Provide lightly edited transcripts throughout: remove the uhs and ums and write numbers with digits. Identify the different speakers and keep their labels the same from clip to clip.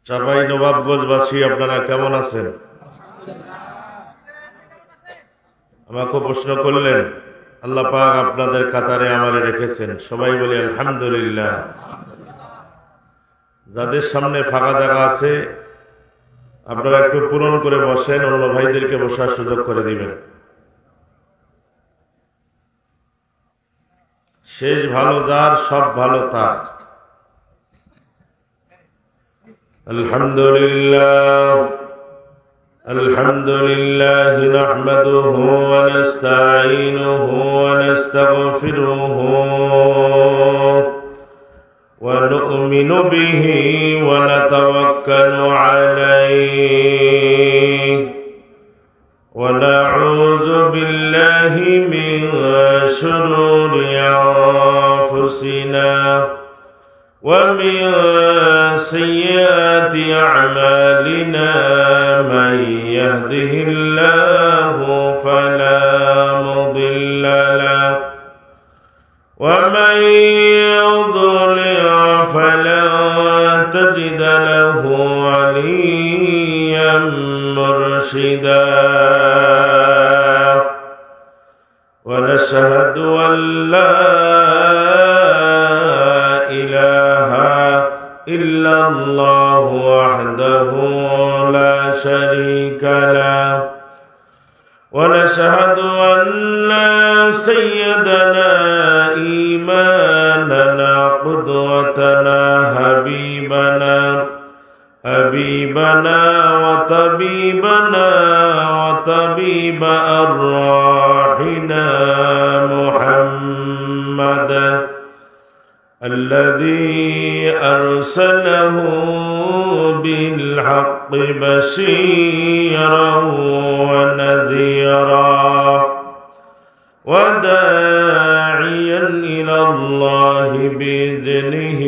Speaker 1: চাপাই নবাবগঞ্জবাসী আপনারা কেমন আছেন? আমাকে প্রশ্ন করলেন, আল্লাহ পাক আপনাদের কাতারে আমারে রেখেছেন, সবাই বলি আলহামদুলিল্লাহ। যাদের সামনে ফাঁকা জায়গা আছে আপনারা একটু পূরণ করে বসেন, অন্য ভাইদেরকে বসার সুযোগ করে দিবেন। শেষ ভালো যার, সব ভালো তার। আলহামদুলিল্লাহ আলহামদুলিল্লাহ নাহমাদুহু ওয়া নাস্তাঈনুহু ওয়া নাস্তাগফিরুহু ওয়া নু'মিনু বিহি ওয়া নাতাওয়াক্কালু আলাইহি ওয়া নাউযু বিল্লাহি মিন শুরুরি আনফুসিনা ومن سيئات أعمالنا من يهده الله فلا مضل له ومن يضلل فلا تجد له وليا مرشدا ونشهد أن لا إلا الله وحده لا شريك له ونشهد أن سيدنا إمامنا قدوتنا حبيبنا وطبيب أرواحنا محمد الذي أرسله بالحق بشيرا ونذيرا وداعيا إلى الله بإذنه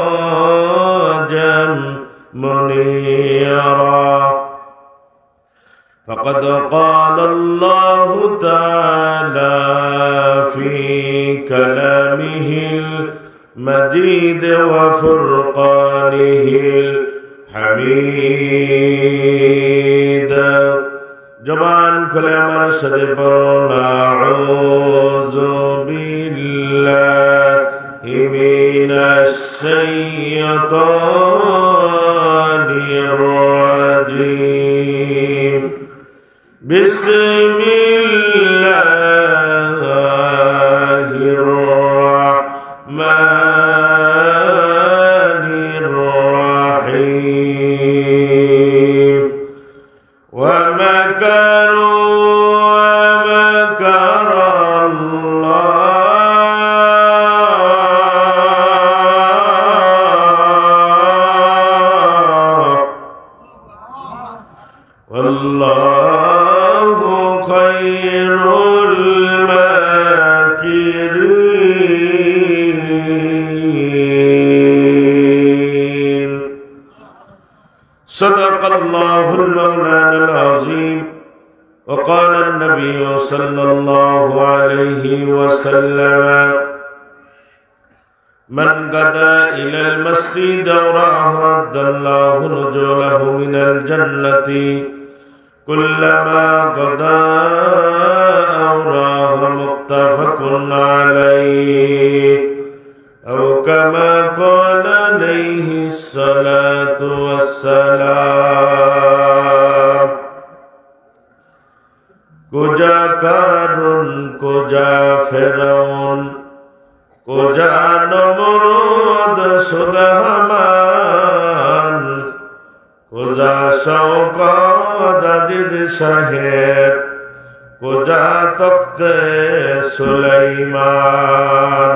Speaker 1: وسراجا منيرا فقد قال الله تعالى في كلامه المجيد وفرقانه الحميد جبان كلام رشد أعوذ بالله من الشيطان الرجيم بسم الله الرحمن الرحيم ومكروا ومكر الله والله خير الماكرين صدق الله المولانا العظيم وقال النبي صلى الله عليه وسلم من غدا إلى المسجد ورعد الله نزوله من الجنة كلما غدا أوراه متفق عليه أو كما قال عليه الصلاة والسلام কুজা কারুন কুজা ফেরাউন কুজা নমরুদ সুদহমান কুজা শওকত আজিজ সাহেব কুজা তখতে সুলাইমান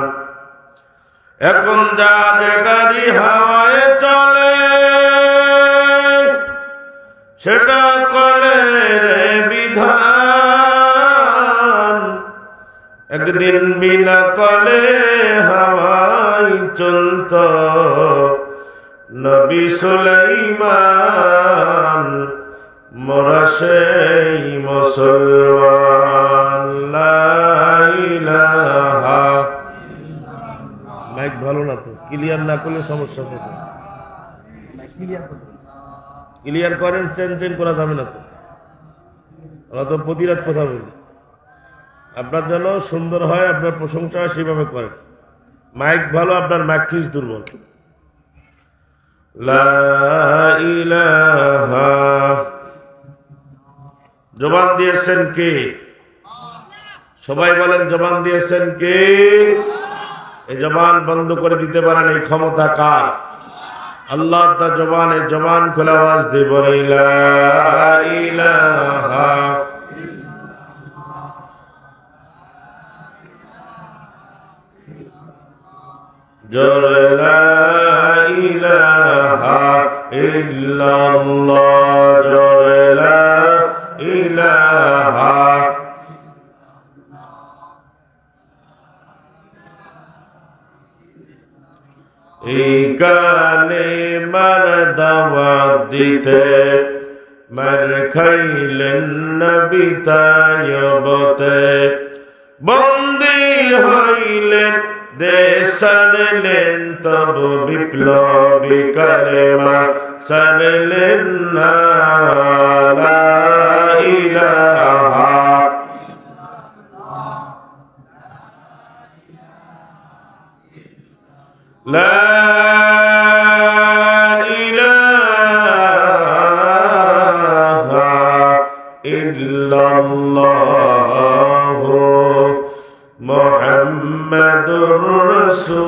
Speaker 1: এখন জাহাজে গাড়ি হাওয়ায় চলে সেটা করে রে বিধান একদিন বিনা কলে হাওয়াই চলত নবী সুলাইমান মোরা সেই মুসলমান লা ইলাহা। মাইক ভালো না তো, ক্লিয়ার না করলে সমস্যা হবে। ক্লিয়ার করেন, চেঞ্জ করা যাবে না তো। ওরা তো প্রতিরাত কথা বলি। আপনার জন্য সুন্দর হয়, আপনার প্রশংসা হয়, সেভাবে করেন। মাইক ভালো, আপনার মাইক ফিস দুর্বল। লা ইলাহা, জবান দিয়েছেন কে? সবাই বলেন জবান দিয়েছেন কে? এই জবান বন্ধ করে দিতে পারেন এই ক্ষমতা কার? আল্লাহ। তার জবানে জবান খোলা আওয়াজ দিয়ে বলে লা ইলাহা, জোরে লা ইলাহা ইল্লাল্লাহ, জোরে লা ইলাহা। এই কালে মার দাওয়াত দিতে মার খাইলেন নবী তায়বতে, বন্দী হইলেন দেশ ছাড়লেন তব বিপ্লবী কালেমা ছাড়লেন না। লা ইলাহা, লা ইলাহা ইল্লাল্লাহু মুহাম্মাদুর রাসূলুল্লাহ।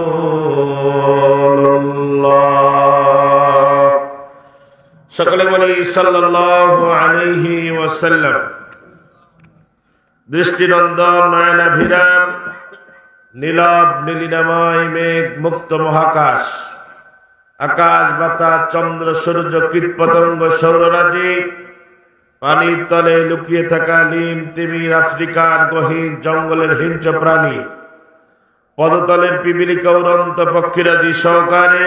Speaker 1: সকলে বলি সাল্লাল্লাহু আলাইহি ওয়াসাল্লাম। দৃষ্টিনন্দন নয়নাভিরাম নীলাভ নীলিনাময় মেঘ মুক্ত মহাকাশ, আকাশ বাতাস চন্দ্র সূর্য কীট পতঙ্গ সৌররাজি, পানির তলে লুকিয়ে থাকা নিম তিমির আফ্রিকার গহীন জঙ্গলের হিংস্র প্রাণী, পদতলের পিপিলিকা উড়ন্ত পক্ষীরাজি সহকারে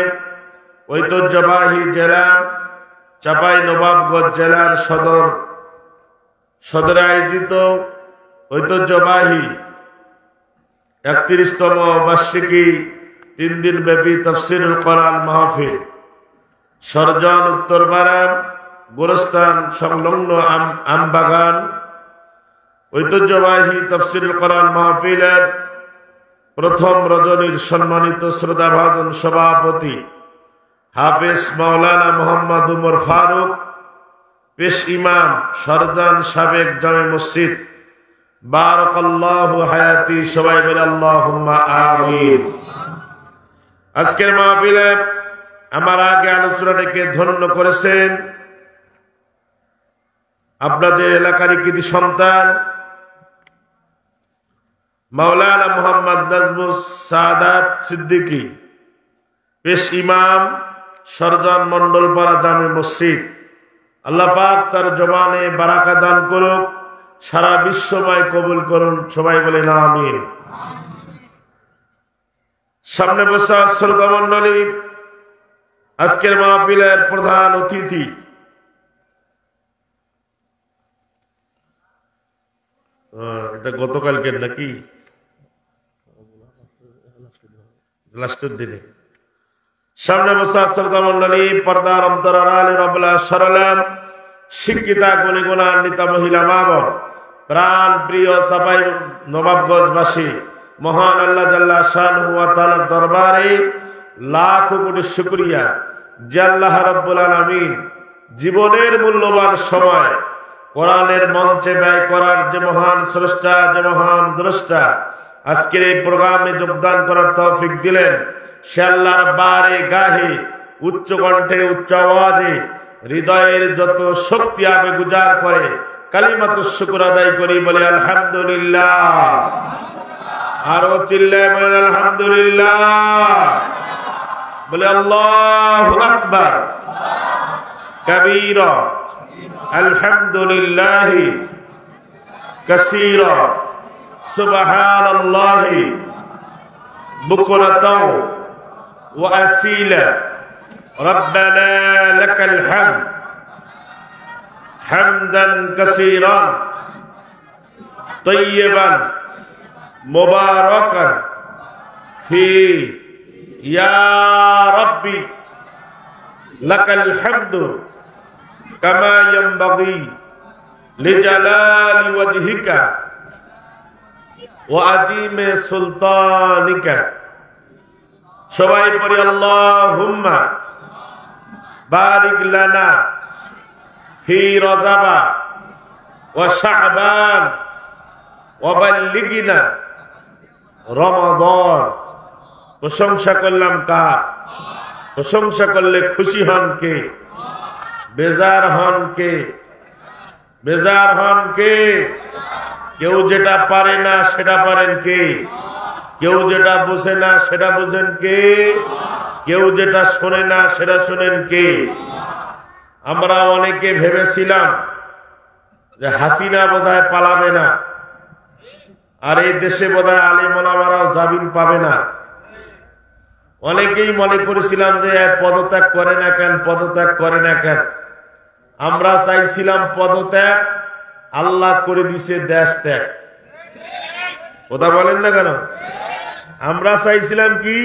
Speaker 1: ঐতিহ্যবাহী জেলা চাঁপাইনবাবগঞ্জ জেলার সদরে আয়োজিত ঐতিহ্যবাহী 31তম বার্ষিকী 3 দিন ব্যাপী তাফসীরুল কোরআন মাহফিল সরজন উত্তরপাড়া গোরস্থান সংলগ্ন আমবাগান ঐতিহ্যবাহী তাফসীরুল কোরআন মাহফিলের প্রথম রজনীর সম্মানিত শ্রদ্ধাভাজন সভাপতি হাফেজ মাওলানা মোহাম্মদ উমর ফারুক, পেশ ইমাম সরজান সাবেক জামে মসজিদ, বারাকাল্লাহু হায়াতি। সবাই বলে আল্লাহুম্মা আমিন। আজকের মাহফিলে আমার আগে আলোচনা রেখে ধন্য করেছেন আপনাদের এলাকারই কৃতি সন্তান মাওলানা মোহাম্মদ নাজমুস সাদাত সিদ্দিকী, পেশ ইমাম সরজান মন্ডলপাড়া জামে মসজিদ। আল্লাহ পাক তার জবানে বারাকা দান করুক, সারা বিশ্বময় কবুল করুন। সবাই বলে না আমিন। সামনে বসা শ্রোতা মন্ডলী, আজকের মাহফিলের প্রধান অতিথি এটা গতকালকের নাকি লাস্টের দিনে। সামনে বসা শ্রোতা মন্ডলী, পর্দার অন্তরার আলের অবলা সরলাম শিক্ষিতা গুণীগুণান্বিতা মহিলা মা বোন, প্রাণ প্রিয় চাপাই নবাবগঞ্জবাসী, মহান আল্লাহ জাল্লা শানহু ওয়া তাআলার দরবারে লাখ কোটি শুকরিয়া যে আল্লাহ রাব্বুল আলামিন জীবনের মূল্যবান সময় কোরআনের মঞ্চে ব্যয় করার যে মহান স্রষ্টা, যে মহান দ্রষ্টা, আজকের এই প্রোগ্রামে যোগদান করার তৌফিক দিলেন। সে আল্লাহর বারে গাহে উচ্চ কণ্ঠে উচ্চ আওয়াজে হৃদয়ের যত শক্তি আবেগ উজাড় করে কালিমাতুশ শুকর আদায় করি, বলে আলহামদুলিল্লাহ। আরো চিল্লায় বলেন আলহামদুলিল্লাহ, বলে আল্লাহু আকবার কাবীরা, আলহামদুলিল্লাহি কাসীরা, সুবহানাল্লাহি বুকরাতাও ওয়া আসীলা, রব্বানা লাকাল হামদ হামদান কাসীরান তাইয়্যিবান মুবারাকান ফি, ইয়া রাব্বি লাকাল হামদু কামা ইয়ানবাগি লিজালালি ওয়াজহিকা ওয়া আযীমি সুলতানিকা। সবাই পড়ি আল্লাহুম্মা বারিক লানা ফি রজাবা ওয়া শাবান ওয়া বাল্লিগনা রমাদান। প্রশংসা করলাম কার? প্রশংসা করলে খুশি হন কে? বেজার হন কে? বেজার হন কে? কেউ যেটা পারে না সেটা পারেন কে? কেউ যেটা বুঝে না সেটা বুঝেন কে? কেউ যেটা শোনে না সেটা শোনেন কে? আমরা অনেকে ভেবেছিলাম যে হাসিনা বোধহয় পালাবে না, আর এই দেশে বোধহয় আলেম ওলামারাও জামিন পাবে না। অনেকেই মনে করেছিলাম যে পদত্যাগ করে না কেন, পদত্যাগ করে না কেন। আমরা চাইছিলাম পদত্যাগ, আল্লাহ করে দিছে দেশ ত্যাগ। কথা বলেন না কেন? আমরা চাইছিলাম কি?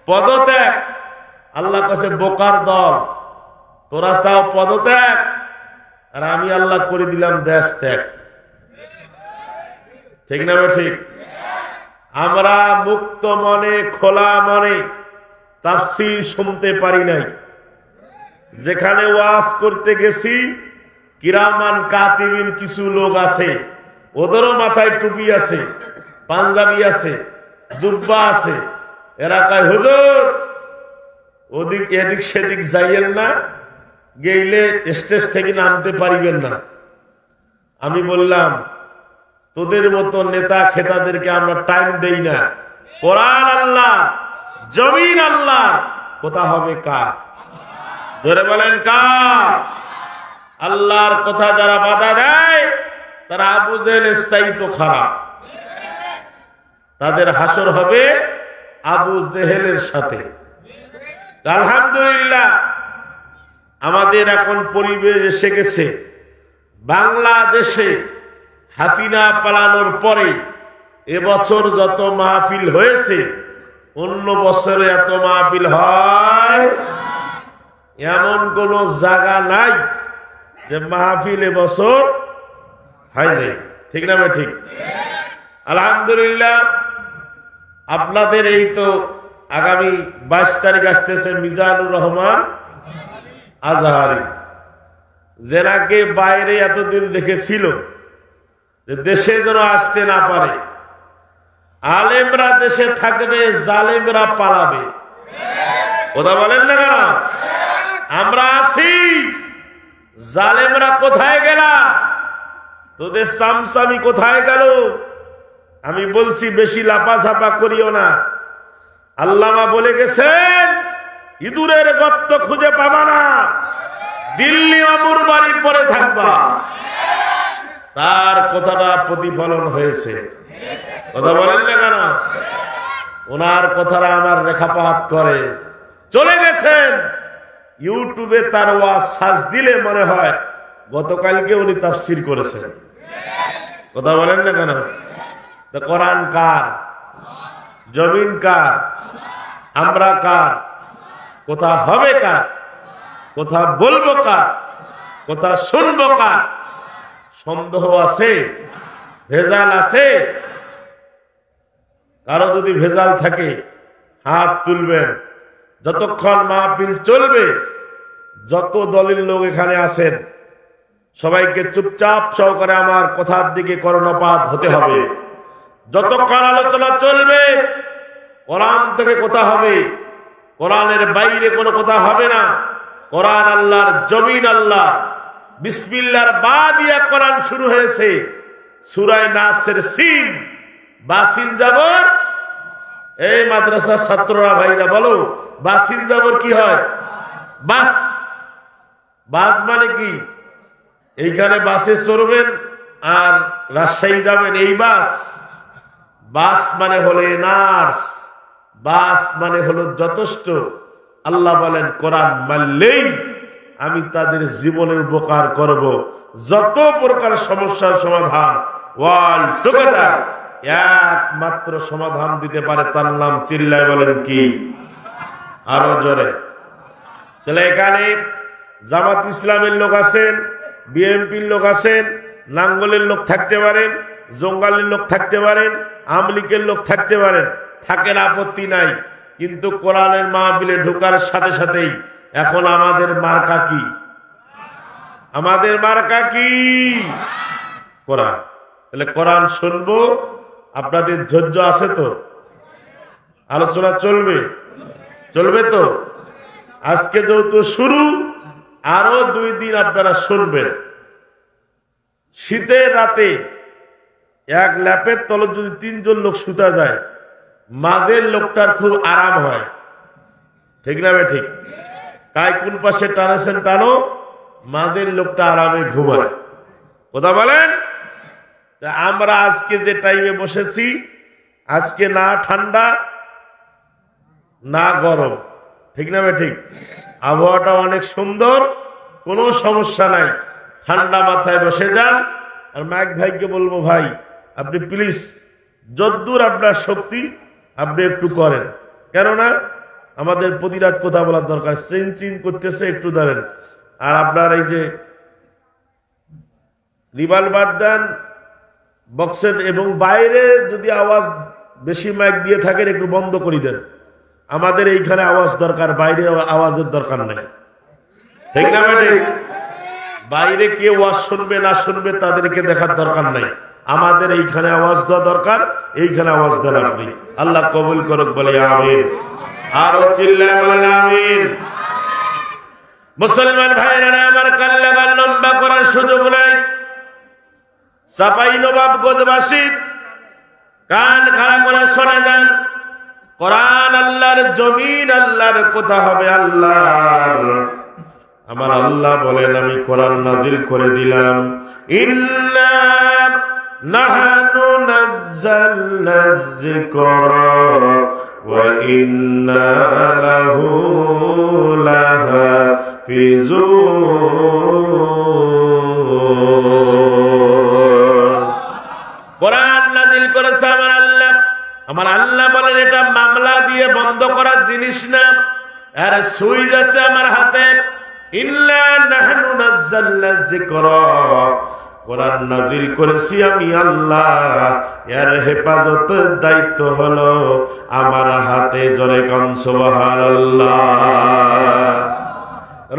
Speaker 1: পদত্যাগ। আল্লাহ কাছে বোকার দল, তোরা চাও পদত্যাগ, আর আমি আল্লাহ করে দিলাম দেশ ত্যাগ। ঠিক না? ঠিক। আমরা মুক্ত মনে খোলা মনে তাফসীর শুনতে পারি নাই। যেখানে ওয়াজ করতে গেছি, কিরামান কাতিবিন কিছু লোক আছে, ওদেরও মাথায় টুপি আছে, পাঞ্জাবি আছে, জুব্বা আছে। এরা কয় হুজুর ওদিক এদিক সেদিক যাইয়েন না, গেইলে স্টেজ থেকে নামতে পারিবেন না। আমি বললাম তোদের মতো নেতা খেতাদেরকে আমরা টাইম দেই না। কোরআন আল্লাহ, জমিন আল্লাহ, কথা হবে কার? ধরে বলেন কার? আল্লাহর কথা যারা বাধা দেয় তারা আবু জেহেলের চাইতে খারাপ। তাদের হাসর হবে আবু জেহেলের সাথে। আলহামদুলিল্লাহ আমাদের এখন পরিবেশ এসে গেছে, বাংলাদেশে হাসিনা পালানোর পরে এবছর যত মাহফিল হয়েছে অন্য বছরে এত মাহফিল হয় এমন কোন জায়গা নাই যে মাহফিল এবছর হয় নাই। ঠিক না? ঠিক। আলহামদুলিল্লাহ আপনাদের এই তো আগামী 22 তারিখ আসতেছে মিজানুর রহমান আজহারি, যেনাকে বাইরে এতদিন দেখেছিল দেশে যেন আসতে না পারে। আলেমরা দেশে থাকবে, জালেমরা পালাবে। কথা বলেন না কেন? আমরা আছি, জালেমরা কোথায় গেলা? তোদের সামসামি কোথায় গেল? আমি বলছি বেশি লাপাঝাপা করিও না। আল্লামা বলে গেছেন ইঁদুরের গর্ত খুঁজে পাবা না, দিল্লি অমুর বাড়ি পরে থাকবা। তার কথাটা প্রতিফলন হয়েছে। কথা বলেন না কেন? ওনার কথাটা আমার রেখাপাত করে চলে গেছেন। ইউটিউবে তার ওয়াজ সার্চ দিলে মনে হয় গতকালকে উনি তাফসীর করেছেন। কথা বলেন না কেন? তো কোরআন কার? জমিন কার? আমরা কার? কথা হবে কার? কথা বলবো কার? কথা শুনবো কার? সন্দেহ আছে? ভেজাল আছে? কারো যদি ভেজাল থাকে হাত তুলবেন। যতক্ষণ মাহফিল চলবে, যত দলের লোক এখানে আছেন সবাইকে চুপচাপ সহকারে আমার কথার দিকে কর্ণপাত হতে হবে। যতক্ষণ আলোচনা চলবে কোরআন থেকে কথা হবে, কোরআনের বাইরে কোনো কথা হবে না। কোরআন আল্লাহর, জমিন আল্লাহ। বিসমিল্লাহর বা দিয়া কোরআন শুরু হয়েছে। সূরা নাসের সিন, বাসিন যাবর। এই মাদ্রাসার ছাত্ররা ভাইরা বলো বাসিন যাবর কি হয়? বাস। বাস মানে কি? এইখানে বাসে চড়বেন আর রাজশাহী যাবেন, এই বাস। বাস মানে হলো নার্স, বাস মানে হলো যথেষ্ট। আল্লাহ বলেন কোরআন মানলেই আমি তাদের জীবনের উপকার করব। যত প্রকার সমস্যার সমাধান ওয়ার্ল্ড টুগেদার একমাত্র সমাধান দিতে পারে, তার নাম চিল্লায় বলেন কি? আরো জোরে। তাহলে এখানে জামাত ইসলামের লোক আছেন, বিএনপির লোক আছেন, নাঙ্গলের লোক থাকতে পারেন, জঙ্গালের লোক থাকতে পারেন, আওয়ামী লীগের লোক থাকতে পারেন, থাকেন, আপত্তি নাই। কিন্তু কোরআনের মাহফিলে ঢোকার সাথে সাথেই এখন আমাদের মার্কা কি? আমাদের মার্কা কি? কোরআন। তাহলে কোরআন শুনবো, আপনাদের ধৈর্য আছে তো? আলোচনা চলবে? চলবে তো? আজকে যেহেতু শুরু, আরো 2 দিন আপনারা শুনবেন। শীতের রাতে এক ল্যাপের তলে যদি 3 জন লোক শুতা যায়, মাঝের লোকটার খুব আরাম হয়, ঠিক না বে ঠিক? তাই কোন পাশে টানেছেন টানো, মাঝের লোকটা আরামে ঘুমায়। কথা বলেন? আমরা আজকে যে টাইমে বসেছি, আজকে না ঠান্ডা না গরম, ঠিক না বে ঠিক? আবহাওয়াটা অনেক সুন্দর, কোনো সমস্যা নাই। ঠান্ডা মাথায় বসে যান। আর মাইক ভাইকে বলবো, ভাই আপনি প্লিজ যদ্দূর আপনার শক্তি আপনি একটু করেন, কেননা আমাদের প্রতি রাত কথা বলার দরকার। চিন করতেছে, একটু ধরেন। আর আপনার এই যে রিভলভার দেন বক্সের, এবং বাইরে যদি আওয়াজ বেশি মাইক দিয়ে থাকেন একটু বন্ধ করে দেন। আমাদের এইখানে আওয়াজ দরকার, বাইরে আওয়াজের দরকার নেই, ঠিক না ম্যাডাম? বাইরে কে আওয়াজ শুনবে না শুনবে তাদেরকে দেখার দরকার নাই, আমাদের এইখানে আওয়াজ দেওয়া দরকার। এইখানে আওয়াজ দেন আপনি। আল্লাহ কবুল করুক, বলে আমিন। আরো চিল্লায় বলেন আমিন। মুসলমান ভাইরা আমার, কাল্লা গাল লম্বা করার সুযোগ নাই। চাপাই নবাবগঞ্জবাসী কান খাড়া করে শোনা যান। কোরআন আল্লাহর জমিন, আল্লাহর কথা হবে আল্লাহর। আমার আল্লাহ বলেন, আমি কোরআন নাজিল করে দিলাম। ইন্না নাহনু নাযালনা যিকরা ওয়া ইন্না লাহু লাহাফিজুন। কোরআন নাজিল করেছে আমার আল্লাহ। আমার আল্লাহ বলেন, এটা মামলা দিয়ে বন্ধ করার জিনিস না, আর সুইচ আছে আমার হাতে। ইল্লা নাহনু নাযালনা যিকরা, কোরআন নাজিল করেছি আমি আল্লাহ, এর হেফাজতের দায়িত্ব হলো আমার হাতে। জোরে কোন সুবহানাল্লাহ।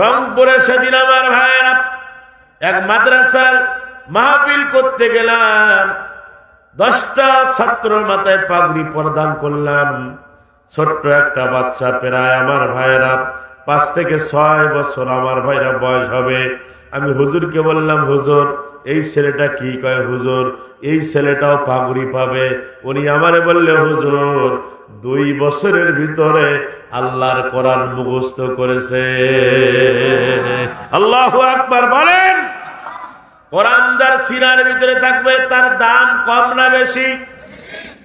Speaker 1: রংপুরে সেদিন আমার ভাইয়েরা এক মাদ্রাসার মাহফিল করতে গেলাম। 10টা ছাত্রের মাথায় পাগড়ি প্রদান করলাম। ছোট্ট একটা বাচ্চা, প্রায় আমার ভাইয়েরা 5 থেকে 6 বছর আমার ভাইরা বয়স হবে। আমি হুজুরকে বললাম, হুজুর এই ছেলেটা কি? কয়, হুজুর এই ছেলেটাও পাগড়ি পাবে। উনি আমারে বললে, হুজুর 2 বছরের ভিতরে আল্লাহর কোরআন মুখস্থ করেছে। আল্লাহু আকবার বলেন। কোরআন যার সিনার ভিতরে থাকবে তার দাম কম না বেশি?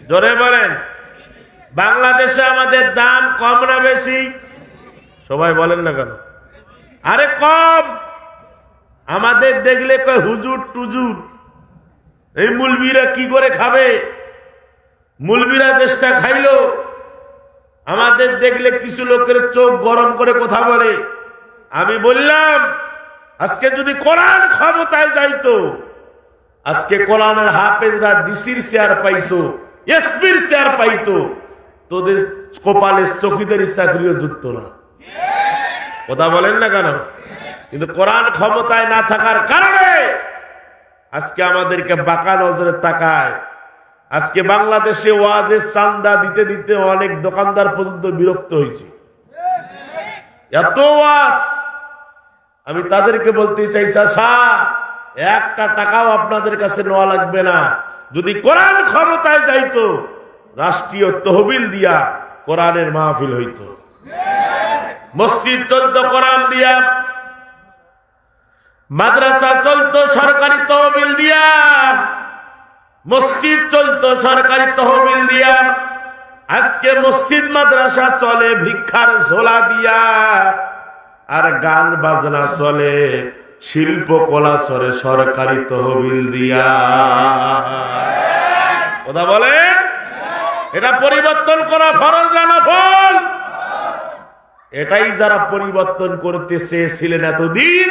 Speaker 1: জোরে বলেন। বাংলাদেশে আমাদের দাম কম না বেশি? সবাই বলেন না কেন? আরে কম। আমাদের দেখলে কয় হুজুর টুজুর, এই মুলবিরা কি করে খাবে? মুলবিরা দেশটা খাইলো। আমাদের দেখলে কিছু লোকের চোখ গরম করে কথা বলে। আমি বললাম, আজকে যদি কোরআন ক্ষমতায় যাইতো, আজকে কোরআনের হাফেজরা ডিসির চেয়ার পাইতো, এসপির চেয়ার পাইতো, তোদের কপালের চকিদারি চাকরিও যুক্ত না। কথা বলেন না কেন? কিন্তু কোরআন ক্ষমতায় না থাকার কারণে আজকে আমাদেরকে বাঁকা নজরে তাকায়। আজকে বাংলাদেশে ওয়াজের চান্দা দিতে দিতে অনেক দোকানদার পর্যন্ত বিরক্ত হয়েছে। এত ওয়াজ। আমি তাদেরকে বলতে চাই, চাচা 1 টাকাও আপনাদের কাছে নেওয়া লাগবে না। যদি কোরআন ক্ষমতায় যাইতো, রাষ্ট্রীয় তহবিল দিয়া কোরআনের মাহফিল হইতো। মসজিদ চলতো কোরআন দিয়া, মাদ্রাসা চলতো সরকারি তহবিল দিয়া, মসজিদ চলতো সরকারি তহবিল দিয়া। আজকে মসজিদ মাদ্রাসা চলে ভিক্ষার ঝোলা দিয়া, আর গান বাজনা চলে, শিল্পকলা চলে সরকারি তহবিল দিয়া। কথা বলেন, এটা পরিবর্তন করা ফরজ না নফল? এটাই যারা পরিবর্তন করতে চেয়েছিলেন এতদিন,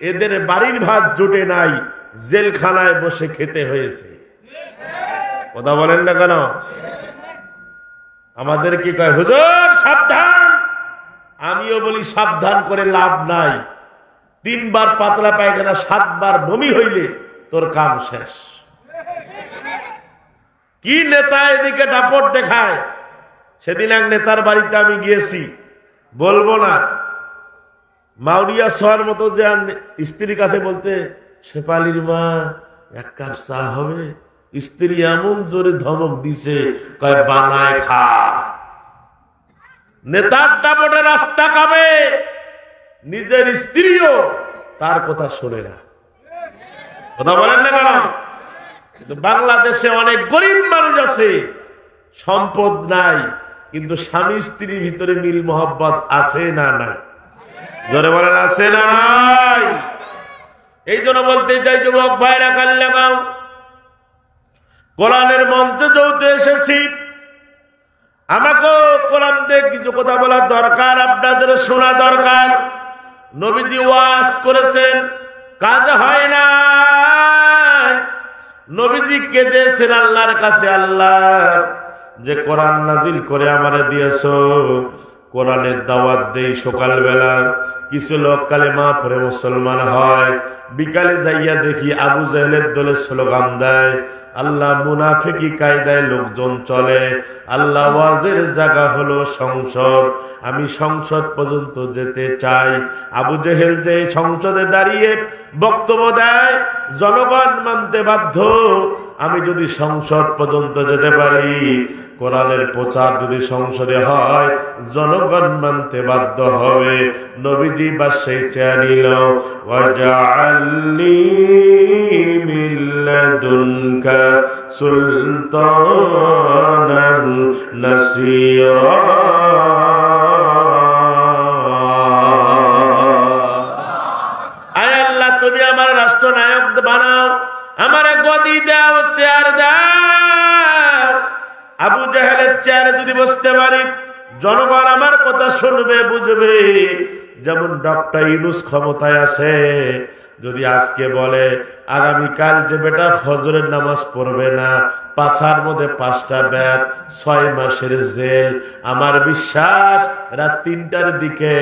Speaker 1: এদের বাড়ির ভাত জুটে নাই, জেলখানায় বসে খেতে হয়েছে। কথা বলেন না কেন? আমাদের কি কয়, হুজুর সাবধান। আমিও বলি সাবধান করে লাভ নাই। 3 বার পাতলা পায়খানা, 7 বার বমি হইলে তোর কাম শেষ। কি নেতা এদিকে দাপট দেখায়। সেদিন এক নেতার বাড়িতে আমি গিয়েছি, বলবো না, মাউরিয়া সোয়ার মতো যে স্ত্রীর কাছে বলতে, শেফালির মা 1 কাপ চা হবে? স্ত্রী এমন জোরে ধমক দিছে, কয় বানায় খা। নেতার দাপটে রাস্তা কামে, নিজের স্ত্রীও তার কথা শোনে না। কথা বলেন না কেন? কিন্তু বাংলাদেশে অনেক গরিব মানুষ আছে, সম্পদ নাই, কিন্তু স্বামী স্ত্রীর ভিতরে মিল মোহব্বত আছে না নাই? জোরে বলেন আছে না নাই? এই জন্য বলতে চাই, যুবক ভাইরা কান লাগাও, কোরআনের মঞ্চে যৌতে এসেছি, আমাকে কোরআন দিয়ে কিছু কথা বলা দরকার, আপনাদের শোনা দরকার। নবীজি ওয়াজ করেছেন, কাজ হয় না। নবীজি কেঁদেছেন আল্লাহর কাছে, আল্লাহ যে কোরআন নাজিল করে আমারে দিয়েছো, কোরআনের দাওয়াত দেই সকালবেলা, কিছু লোক কালেমা পড়ে মুসলমান হয়, বিকালে যাইয়া দেখি আবু জাহেলের দলে স্লোগান দেয়। আল্লাহ মুনাফিকি কায়দায় লোকজন চলে। আল্লাহ ওয়াজের জায়গা হলো সংসদ, আমি সংসদ পর্যন্ত যেতে চাই। আবু জেহেল যে সংসদে দাঁড়িয়ে বক্তব্য দেয়, জনগণ মানতে বাধ্য। আমি যদি সংসদ পর্যন্ত যেতে পারি, কোরআনের প্রচার যদি সংসদে হয়, জনগণ মানতে বাধ্য হবে। নবীজি বাসায় চেয়ে নিল, ওয়াজআলনি মিন লাদুনকা সুলতানান নাসীরা। আয় আল্লাহ, তুমি আমার রাষ্ট্রনায়ক বানাও, আমার গদি দাও, চেয়ার দাও। আবু জাহেলের চেয়ারে যদি বসতে পারি, জনগণ আমার কথা শুনবে, বুঝবে। যেমন ডক্টর ইউনূস ক্ষমতায় আছে, যদি আজকে বলে আগামীকাল যে বেটা ফজরের নামাজ পড়বে না, পাছার মধ্যে 5টা ব্যাট, 6 মাসের জেল, আমার বিশ্বাস রাত 3টার দিকে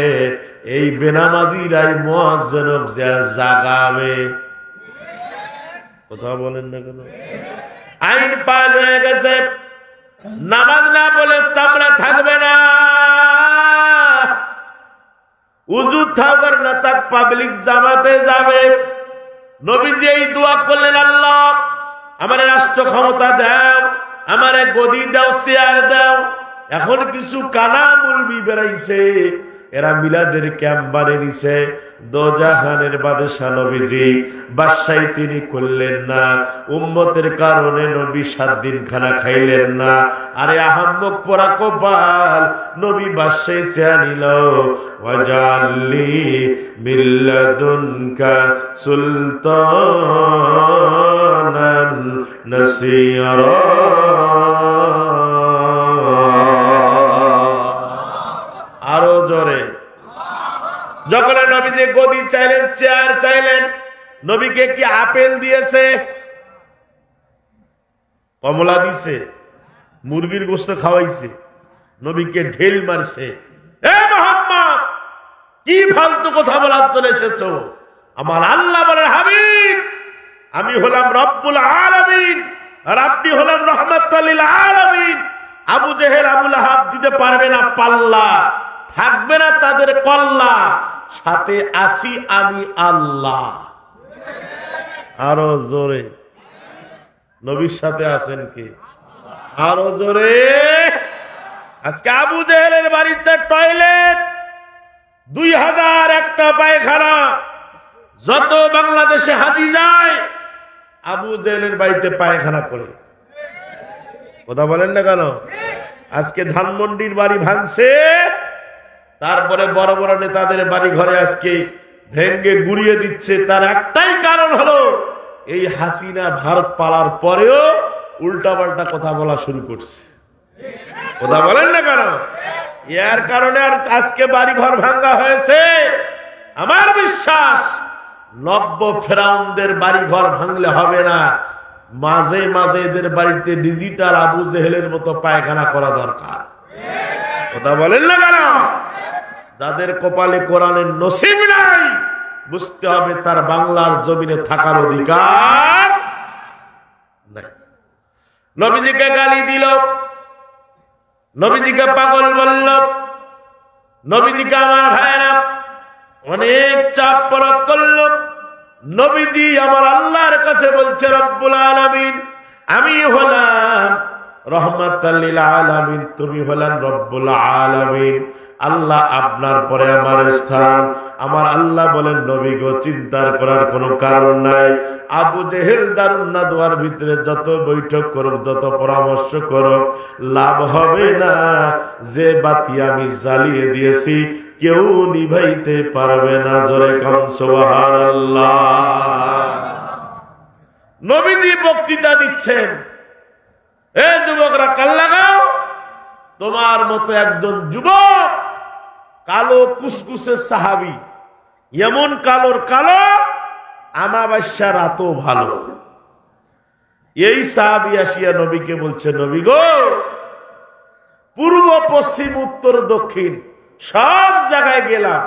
Speaker 1: এই বেনামাজিরাই মুয়াজ্জিনক জাগাবে। কথা বলেন না কেন? আইন পাস হয়ে গেছে, নামাজ না বলে চামড়া থাকবে না। উযু থাকার না থাক, পাবলিক জামাতে যাবে। নবীজি এই দোয়া করলেন, আল্লাহ আমার রাষ্ট্র ক্ষমতা দাও, আমার গদি দাও, চেয়ার দাও। এখন কিছু কানা মুলবি বেড়াইছে, এরা মিলাদের ক্যাম্প বানিয়ে নিছে। দোজাহানের বাদশা নবীজি বাদশাহী তিনি করলেন না, উম্মতের কারণে নবী 7 দিন খানা খাইলেন না। আরে আহাম্মক পোড়া কপাল, নবী বাদশাহী চেয়ে নিল, ওয়াজআলনি মিন লাদুনকা সুলতানান নাসীরা। আরো জোরে। যখন নবীজি গদি চাইলেন, চেয়ার চাইলেন, নবীকে কি আপেল দিয়েছে? কমলা দিছে? মুরগির গোশত খাওয়াইছে? নবীকে ঢেল মারছে, এ মুহাম্মদ কি ফালতু কথা বলার জন্য এসেছো? আমার আল্লাহ বলেন, হাবিব আমি হলাম রব্বুল আলামিন, আর আপনি হলেন রাহমাতুল লিল আলামিন। আবু জেহেল আবু লাহাব দিতে পারবে না পাল্লা, থাকবে না তাদের কল্লা, সাথে আসি আমি আল্লাহ। আরো জোরে। নবীর সাথে আছেন কি? আরো জোরে। আজকে আবু জেহেলের বাড়িতে টয়লেট, 2001টা পায়খানা। যত বাংলাদেশে হাজি যায়, আবু জেহেলের বাড়িতে পায়খানা করে। কথা বলেন না কেন? আজকে ধানমন্ডির বাড়ি ভাঙছে, তারপরে বড় বড় নেতাদের বাড়ি ঘরে আজকে ভেঙ্গে গুড়িয়ে দিচ্ছে। তার একটাই কারণ হলো, এই হাসিনা ভারত পালার পরেও উল্টাপাল্টা কথা বলা শুরু করছে। কথা বলেন না কেন? এর কারণে আর আজকে বাড়ি ঘর ভাঙ্গা হয়েছে। আমার বিশ্বাস নব্য ফেরাউনদের বাড়ি ঘর ভাঙলে হবে না, মাঝে মাঝে এদের বাড়িতে ডিজিটাল আবু জেহেলের মতো পায়খানা করা দরকার। কথা বলেন না কেন? যাদের কপালে কোরআনের নসিব নাই বুঝতে হবে তার বাংলার জমিনে থাকার অধিকার নাই। নবীজিকে গালি দিল, নবীজিকে পাগল বলল, নবীজিকে আমার ভাইরা অনেক চাপ প্রয়োগ করল। নবীজি আমার আল্লাহর কাছে বলছে, রব্বুল আলামিন আমি হলাম রহমাতাল লিল আলামিন, তুমি হলেন রব্বুল আলামিন। আল্লাহ আপনার পরে আমার স্থান। আমার আল্লাহ বলেন, নবী গো চিন্তার করার কোনো কারণ নাই। আবু জেহেল দারুন নাদওয়ার ভিতরে যত বৈঠক করুক, যত পরামর্শ করুক, লাভ হবে না। যে বাতি আমি জ্বালিয়ে দিয়েছি কেউ নিভাইতে পারবে না। জোরে কাম সুবহানাল্লাহ। নবীজি বক্তৃতা দিচ্ছেন, এ যুবকরা কান লাগাও, তোমার মতো একজন যুবক কালো কুসকুসের সাহাবী, এমন কালোর কালো আমাবাস্যা রাতও ভালো। এই সাহাবী আসিয়া নবীকে বলছে, নবী গো পূর্ব পশ্চিম উত্তর দক্ষিণ সব জায়গায় গেলাম,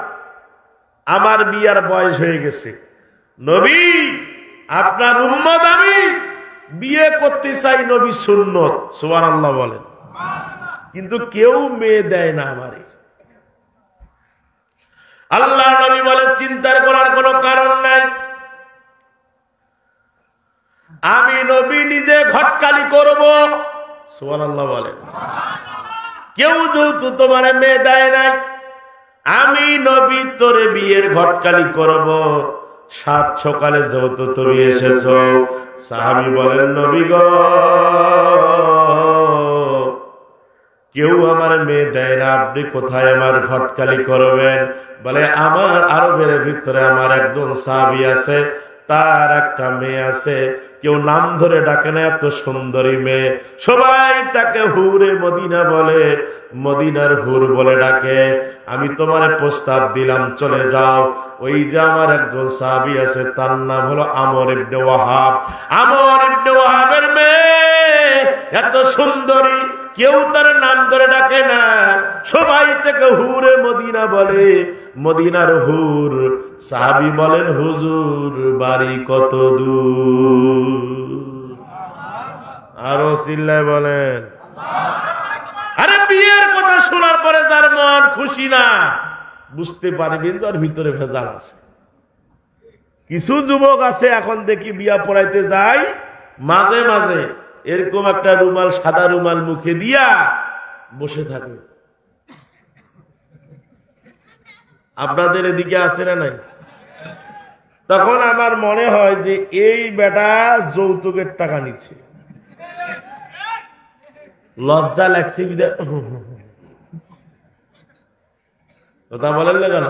Speaker 1: আমার বিয়ার বয়স হয়ে গেছে। নবী আপনার উম্মত আমি, বিয়ে করতে চাই, নবী সুন্নত, সুবহানাল্লাহ বলেন, কিন্তু কেউ মেয়ে দেয় না আমারে। আল্লাহ নবী বলেন, চিন্তার করার কোনো কারণ নাই, আমি নবী নিজে ঘটকালি করব। সুবহানাল্লাহ বলেন। কেউ যেহেতু তোমার মেয়ে দেয় নাই, আমি নবী তোরে বিয়ের ঘটকালি করব। সাত সকালে যেহেতু তুমি এসেছ, সাহাবী বলেন, নবী গো কেউ আমার মেয়ে দেয় না, আপনি কোথায় আমার ঘটকালি করবেন? বলে, আমার আরবের ভিতরে আমার একজন সাহাবী আছে, তার একটা মেয়ে আছে, কেউ নাম ধরে ডাকে না, এত সুন্দরী মেয়ে, সবাই তাকে হুরে মদিনা বলে, মদিনার হুর বলে ডাকে। আমি তোমারে প্রস্তাব দিলাম, চলে যাও। ওই যে আমার একজন সাহাবী আছে, তার নাম হলো আমর ইবনে ওয়াহাব। আমর ইবনে ওয়াহাবের মেয়ে এত সুন্দরী, কেউ তার নাম ধরে ডাকে না, সবাই তাকে হুরে মদিনা বলে, মদিনার হুর। সাহাবী বলেন, হুজুর বাড়ি কত দূর? আরো চিল্লায় বলেন। আরে বিয়ের কথা শোনার পরে যার মন খুশি না, বুঝতে পারবেন তার ভিতরে ভেজাল আছে। কিছু যুবক আছে এখন দেখি বিয়া পড়াইতে যায়, মাঝে মাঝে এরকম একটা রুমাল, সাদা রুমাল মুখে দিয়া বসে থাকে। আপনাদের এদিকে আছে না নাই? তখন আমার মনে হয় যে এই বেটা যৌতুকের টাকা নিচ্ছে। লজ্জা লাগছে, কথা বলেন না কেন?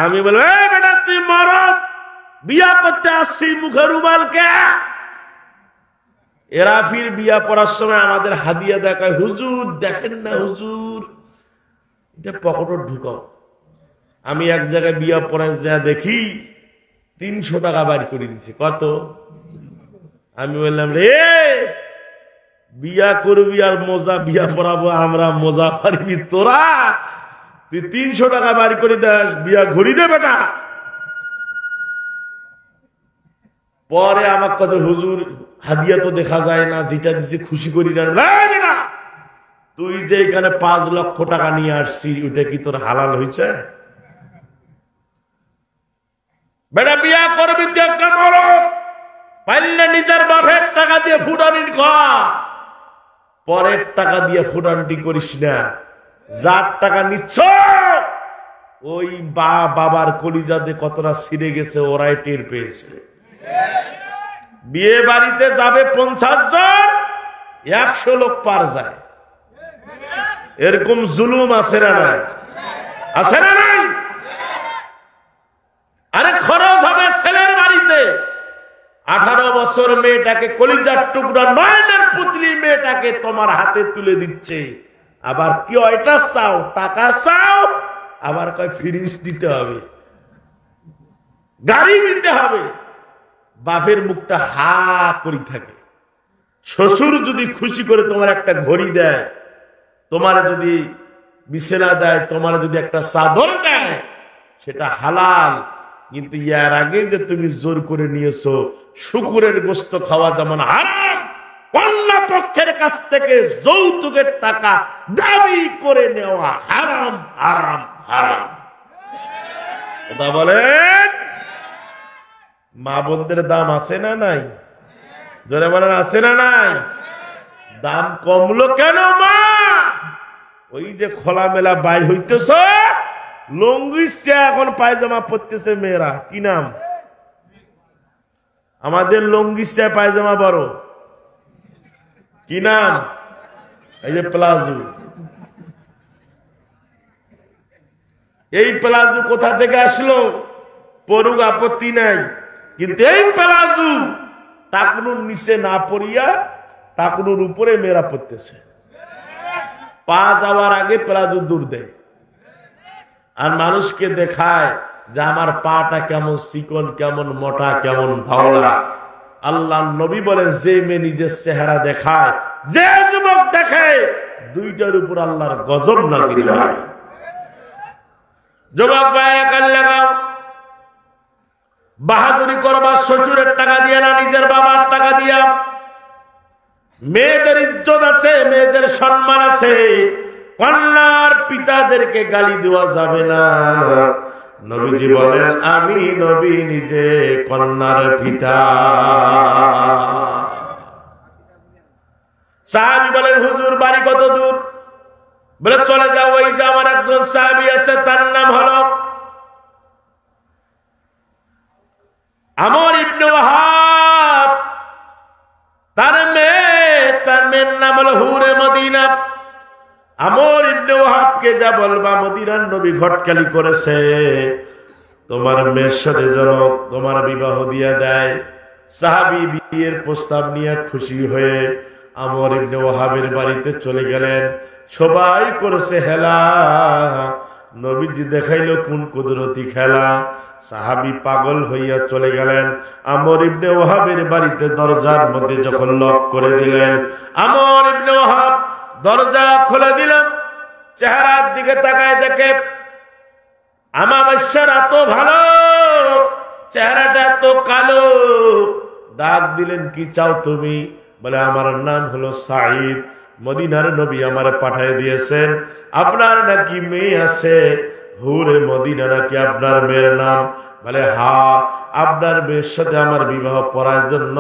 Speaker 1: আমি বলবো, এই বেটা তুই মরদ, বিয়া করতে আসছি, মুখে রুমাল কে? এরা ফির বিয়া পড়ার সময় আমাদের হাদিয়া দেখায়, হুজুর দেখেন না হুজুর, এটা পকেটে ঢুকাও। আমি এক জায়গায় বিয়া পড়ায় যা দেখি 300 টাকা বাড়ি করে দিচ্ছে। কত? আমি বললাম, রে বিয়া করবি আর মজা, বিয়া পড়াবো আমরা, মজা পারবি তোরা? তুই 300 টাকা বাড়ি করে দেস, বিয়া ঘুরি দে বেটা। পরে আমার কাছে, হুজুর হাদিয়া তো দেখা যায় না, যেটা দিচ্ছে খুশি করি না। তুই যে এখানে 5 লক্ষ টাকা নিয়ে আসছিস, ওইটা কি তোর হালাল হয়েছে? বেটা বিয়া করবি পাইলে নিজের বাপের টাকা দিয়ে ফুটানি কর, পরের টাকা দিয়ে ফুটানি করিস না। যার টাকা নিচ্ছ ওই বাবার কলিজাতে কতটা ছিঁড়ে গেছে, ওরাই টের পেয়েছে। বিয়ে বাড়িতে যাবে 50 জন, 100 লোক পার যায়। এরকম জুলুম আছে না নাই? আছে না নাই? আরে খরচ হবে ছেলের বাড়িতে, 18 বছর মেয়েটাকে, কলিজার টুকরা নয়নের পুতলি মেয়েটাকে তোমার হাতে তুলে দিচ্ছে, আবার কয়টা চাও, টাকা চাও, আবার কয় ফ্রিজ দিতে হবে, গাড়ি দিতে হবে। বাপের মুখটা হা করে থাকে। শ্বশুর যদি খুশি করে তোমার একটা ঘড়ি দেয়, তোমার যদি বিছানা দেয়, তোমার যদি একটা চাদর দেয়, সেটা হালাল। কিন্তু ইয়ার আগে যে তুমি জোর করে নিয়েছো, শুকুরের গোশত খাওয়া যেমন হারাম, কন্যা পক্ষের কাছ থেকে যৌতুকের টাকা দাবি করে নেওয়া হারাম, হারাম, হারাম। কথা বলেন। মা বোনদের দাম আছে না নাই? জোরে বলেন, আছে না নাই? দাম কমলো কেন মা? ওই যে খোলামেলা বাই হইতেছ, লুঙ্গি এখন পায়জামা পরতেছে মেয়েরা। কি নাম? আমাদের লুঙ্গি পায়জামা বড়। কি নাম? এই যে প্লাজো। এই প্লাজো কোথা থেকে আসলো? পরুক, আপত্তি নাই, কিন্তু এই প্লাজো টাকনুর নিচে না পড়িয়া টাকনুর উপরে মেয়েরা পড়তেছে। পা যাওয়ার আগে প্লাজো দূর দেয় আর মানুষকে দেখায় যে আমার পাটা কেমন চিকন, কেমন মোটা, কেমন ভাওলা। আল্লাহ নবী বলেন, যে মেয়ে নিজের চেহারা দেখায়, যে যুবক দেখে, দুইটার উপর আল্লাহর গজব নাযিল হয়। যুবক ভাইরা কান লাগাও, বাহাদুরি করবা শ্বশুরের টাকা দিয়ে না, নিজের বাবার টাকা দিয়া। মেয়েদের ইজ্জত আছে, মেয়েদের সম্মান আছে। কন্যার পিতাদেরকে গালি দেওয়া যাবে না। নবীজি বলেন, আমি নবী নিজে কন্যার পিতা। সাহাবী বলেন, হুজুর বাড়ি কত দূর? বলে চলে যাও, ওই যে আমার একজন সাহাবী আছে, তার নাম হলো আমর ইবনে ওয়াহাব। তার মেয়ের নাম হলো হুরে মদিনা। আমর ইবনে ওয়াহাবকে যা বলবা, মদিনার নবী ঘটকালি করেছে, তোমার মেয়ের সাথে যেন তোমার বিবাহ দিয়া দেয়। সাহাবী বিয়ের প্রস্তাব নিয়ে খুশি হয়ে আমর ইবনে ওয়াহাবের বাড়িতে চলে গেলেন। সবাই করেছে হেলা, নবীজি দেখাইল কোন কুদরতি খেলা। সাহাবী পাগল হইয়া চলে গেলেন আমর ইবনে ওয়াহাবের বাড়িতে। দরজার মধ্যে যখন লক করে দিলেন, আমর ইবনে ওয়াহাব দরজা খুলে দিলাম, চেহারার দিকে তাকায় দেখে আমাবস্যার এত ভালো, চেহারাটা এত কালো। ডাক দিলেন, কি চাও তুমি? বলে, আমার নাম হলো সাঈদ, মদিনার নবী আমার পাঠিয়ে দিয়েছেন, আপনার নাকি মেয়ে আছে, হুরে মদিনা নাকি আপনার মেয়ের নাম? বলে, হ্যাঁ, আপনার মেয়ের সাথে আমার বিবাহ পড়ার জন্য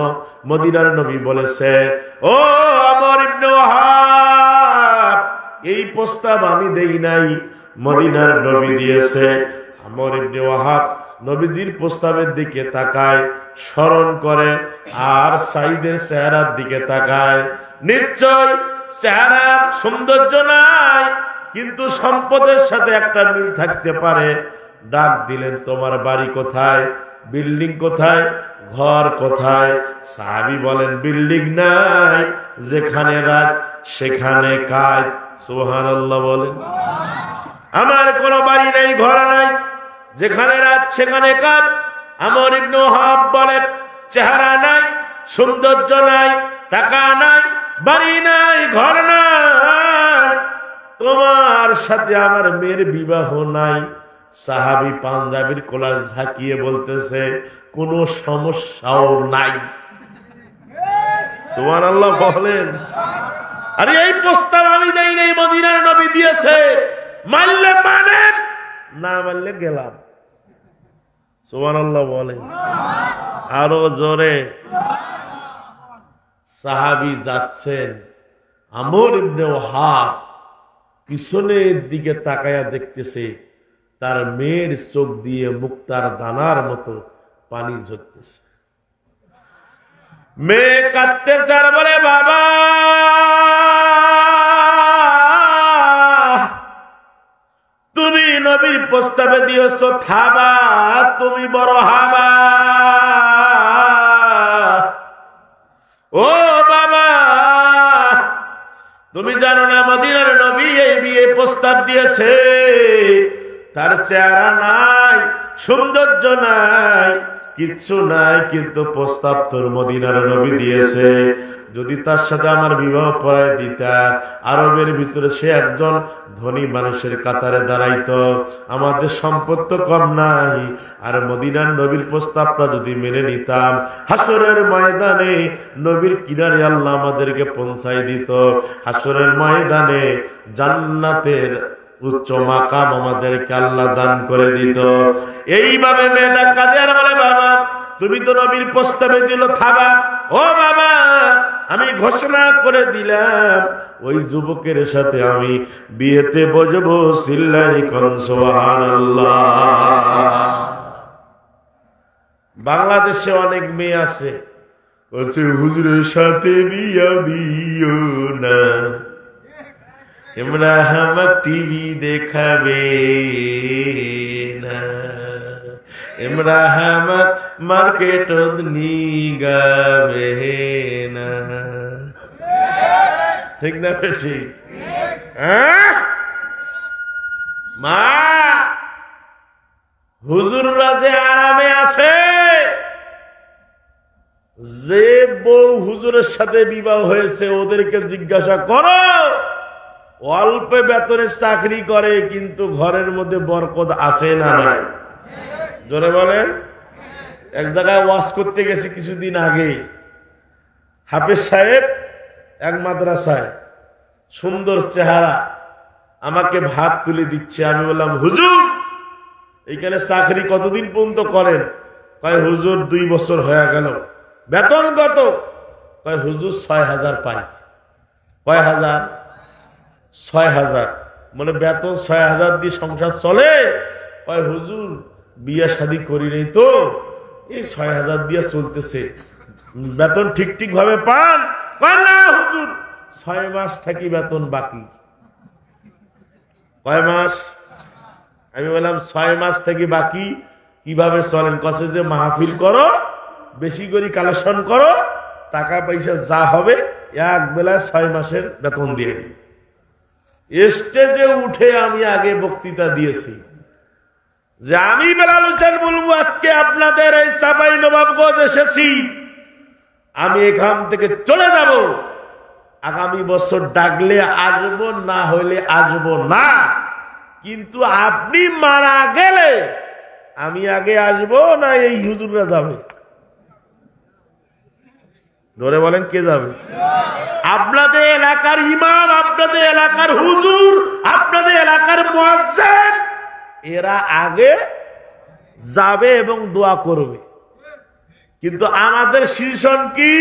Speaker 1: মদিনার নবী বলেছে। ও আমর ইবনে ওয়াহাব, এই প্রস্তাব আমি দেই নাই, মদিনার নবী দিয়েছে। আমর ইবনে ওয়াহাব নবীজির প্রস্তাবের দিকে তাকায়, স্মরণ করে, আর সাঈদের চেহারার দিকে তাকায়। নিশ্চয় চেহারার সৌন্দর্য নাই, কিন্তু সম্পদের সাথে একটা মিল থাকতে পারে। ডাক দিলেন, তোমার বাড়ি কোথায়? বিল্ডিং কোথায়? ঘর কোথায়? সাহাবী বলেন, বিল্ডিং নাই, যেখানে রাত সেখানে কাজ। সুবহানাল্লাহ বলেন। আমার কোনো বাড়ি নাই, ঘর নাই, যেখানে রাত সেখানে কাজ। আমর ইবনে ওয়াহাব বলেন, চেহারা নাই, সৌন্দর্য নাই, টাকা নাই, বাড়ি নাই, ঘর নাই, তোমার সাথে আমার মেয়ের বিবাহ নাই। সাহাবী পাঞ্জাবির কলার ঝাঁকিয়ে বলতেছে, কোনো সমস্যাও নাই। সুবহানাল্লাহ বলেন। আরে এই প্রস্তাব আমি দেই নাই, মদিনার নবী দিয়েছে। মানলে মানেন, না মানলে গেলাম। সুবহানাল্লাহ বলেন আরো জোরে। সাহাবী যাচ্ছেন, আমর ইবনে ওয়াহাব পিছনের দিকে তাকায়া দেখতেছে, তার মেয়ের চোখ দিয়ে মুক্তার দানার মতো পানি ঝরতেছে। মেয়ে কাঁদতেছে আর বলে, বাবা তুমি নবীর প্রস্তাবে দিয়েছ থাবা, তুমি বড় হাবা। ও বাবা, তুমি জানো না মদিনার নবী প্রস্তাব দিয়েছে, তার চেহারা নাই, সৌন্দর্য নাই, কিচ্ছু নাই, কিন্তু প্রস্তাব তোর মদিনার নবী দিয়েছে। যদি তার সাথে আমার বিবাহ পড়ায় দিতা, আরবের ভিতরে সে একজন ধনী মানুষের কাতারে দাঁড়াইতো, আমাদের সম্পদ তো কম নাই। আর মদিনার নবীর প্রস্তাবটা যদি মেনে নিতাম, হাসরের ময়দানে নবীর কিনারে আল্লাহ আমাদেরকে পৌঁছাই দিত, হাসরের ময়দানে জান্নাতের উচ্চ মাকাম আমাদেরকে আল্লাহ দান করে দিত। এইভাবে মেয়েটা কাঁদে আর বলে, বাবা তুমি তো নবীর প্রস্তাবে দিল থাবা, ও বাবা আমি ঘোষণা করে দিলাম ওই যুবকের সাথে আমি বিয়েতে বসবো। চিল্লাই কোন সুবহানাল্লাহ। বাংলাদেশে অনেক মেয়ে আছে বলছে হুজুরের সাথে বিয়ে দিও না, আমরা আমার টিভি দেখাবে না, আমরা আমার মার্কেট নিগাবে না। ঠিক না ঠিক? মা হুজুররা যে আরামে আছে, যে বউ হুজুরের সাথে বিবাহ হয়েছে ওদেরকে জিজ্ঞাসা করো, অল্প বেতনে চাকরি করে কিন্তু ঘরের মধ্যে বরকত আছে না নাই? জোরে বলেন। এক জায়গায় ওয়াজ করতে গেছি কিছুদিন আগে, হাফেজ সাহেব এক মাদ্রাসায়, সুন্দর চেহারা, আমাকে ভাত তুলে দিচ্ছে। আমি বললাম হুজুর এইখানে চাকরি কতদিন পর্যন্ত করেন? কয় হুজুর 2 বছর হয়ে গেল। বেতন কত? কয় হুজুর 6000 পাই। কয় হাজার? 6000। মানে বেতন 6000 দিয়ে সংসার চলে? কয় হুজুর বিয়ে শাদী করি নেই তো, এই 6000 দিয়ে চলতেছে। বেতন ঠিক ঠিক ভাবে পান? কয় না হুজুর 6 মাস থাকি বেতন বাকি। কয় মাস? আমি বললাম 6 মাস থেকে বাকি, কিভাবে চলেন? কছে যে মাহফিল করো, বেশি করে কালেকশন করো, টাকা পয়সা যা হবে এক বেলায় 6 মাসের বেতন দিয়ে দিই। স্টেজে উঠে আমি আগে বক্তৃতা দিয়েছি যে আমি বেলাল হোসেন বলবো আজকে আপনাদের এই চাঁপাইনবাবগঞ্জ এসেছি, আমি এখান থেকে চলে যাব, আগামী বছর ডাকলে আসবো, না হইলে আসবো না, কিন্তু আপনি মারা গেলে আমি আগে আসবো না এই হুজুররা যাবে? ধরে বলেন কে যাবে? আপনাদের এলাকার ইমাম, আপনাদের এলাকার হুজুর, আপনাদের এলাকার মুয়াজ্জিন, এরা আগে যাবে এবং দোয়া করবে। কিন্তু আমাদের শীর্ষণ কি?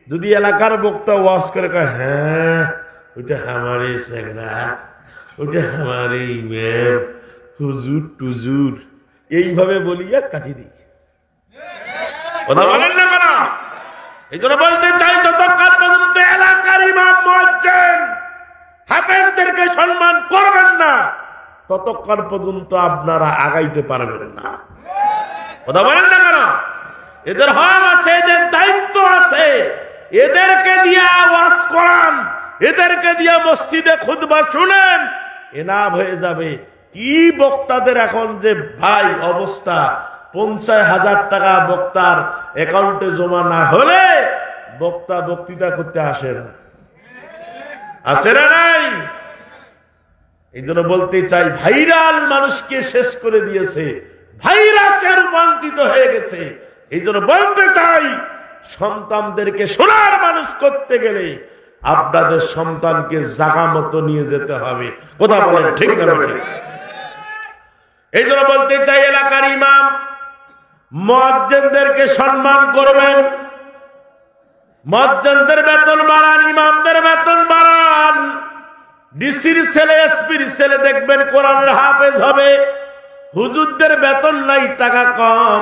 Speaker 1: যদি এলাকার বক্তা ওয়াজ করে কয় হ্যাঁ ওইটা আমারই সেগরা, ওইটা আমারই ইমাম, হুজুর টুজুর, এইভাবে বলিয়া কাটি দিই। কথা বলেন না কেন? এই জন্য বলতে চাই, যতক্ষণ পর্যন্ত এলাকার ইমাম মুয়াজ্জিন হাফেজদেরকে সম্মান করবেন না, ততক্ষণ পর্যন্ত আপনারা আগাইতে পারবেন না। কথা বলেন না কেন? এদের হক আছে, এদের দায়িত্ব আছে, এদেরকে দিয়া ওয়াজ করান, এদেরকে দিয়া মসজিদে খুতবা শুনেন, এনাফ হয়ে যাবে। কি বক্তাদের এখন যে ভাই অবস্থা, 50,000 টাকা বক্তার অ্যাকাউন্টে জমা না হলে বক্তা বক্তৃতা করতে আসে না। আসে না নাই? এই জন্য বলতে চাই, ভাইরাল মানুষকে শেষ করে দিয়েছে, ভাইরাসে রূপান্তরিত হয়ে গেছে। এই জন্য বলতে চাই, সন্তানদেরকে সোনার মানুষ করতে গেলে আপনাদের সন্তানকে জাগা মতো নিয়ে যেতে হবে। কথা বলেন ঠিক না? এই জন্য বলতে চাই, এলাকার ইমাম মুয়াজ্জিনদেরকে সম্মান করবেন, মুয়াজ্জিনদের বেতন বাড়ান, ইমামদের বেতন বাড়ান। ডিসির ছেলে, এসপির ছেলে দেখবেন কোরআনের হাফেজ হবে, হুজুরদের বেতন নাই, টাকা কম।